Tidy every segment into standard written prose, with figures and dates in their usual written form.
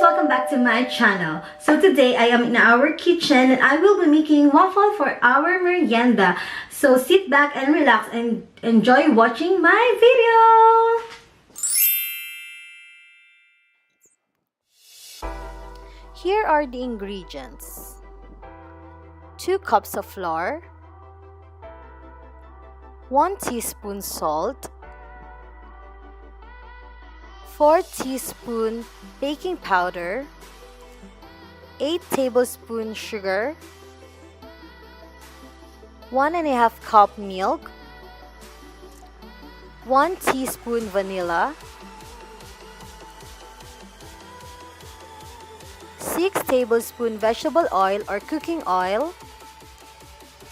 guys! Welcome back to my channel. So today I am in our kitchen and I will be making waffle for our merienda. So sit back and relax and enjoy watching my video! Here are the ingredients. 2 cups of flour, 1 teaspoon salt, 4 teaspoon baking powder, 8 tablespoon sugar, 1½ cup milk, 1 teaspoon vanilla, 6 tablespoon vegetable oil or cooking oil,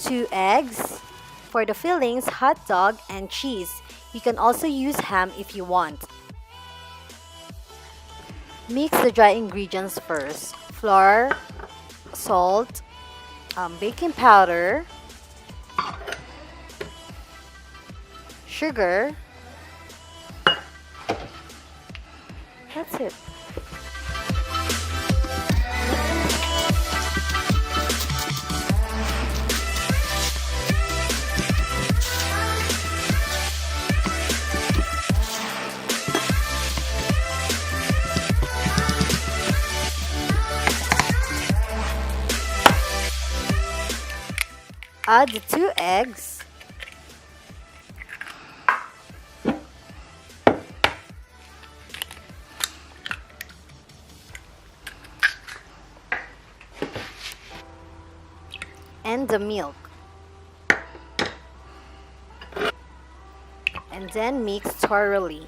2 eggs, for the fillings, hot dog and cheese. You can also use ham if you want. Mix the dry ingredients first. Flour, salt, baking powder, sugar. That's it. Add the 2 eggs, and the milk, and then mix thoroughly.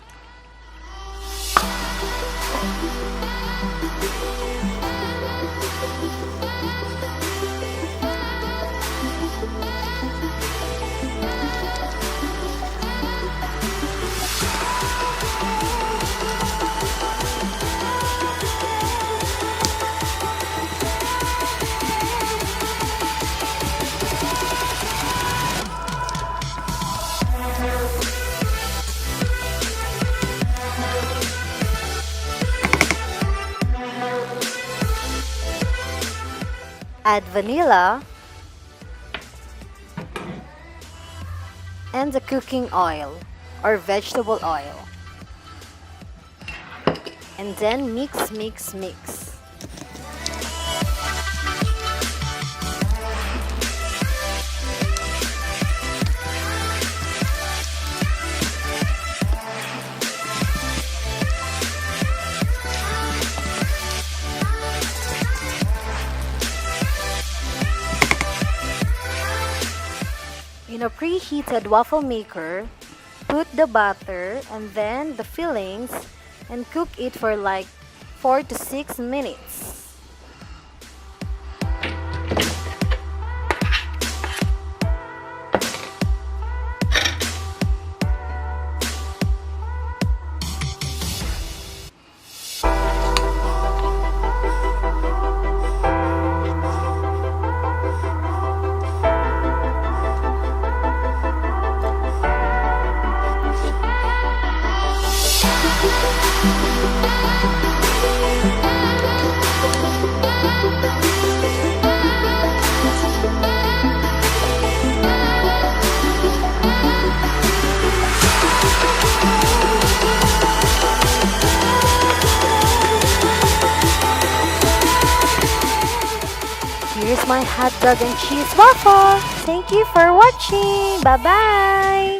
Add vanilla and the cooking oil or vegetable oil, and then mix. In a preheated waffle maker, put the batter and then the fillings and cook it for like 4 to 6 minutes. Here's my hot dog and cheese waffle. Thank you for watching. Bye-bye.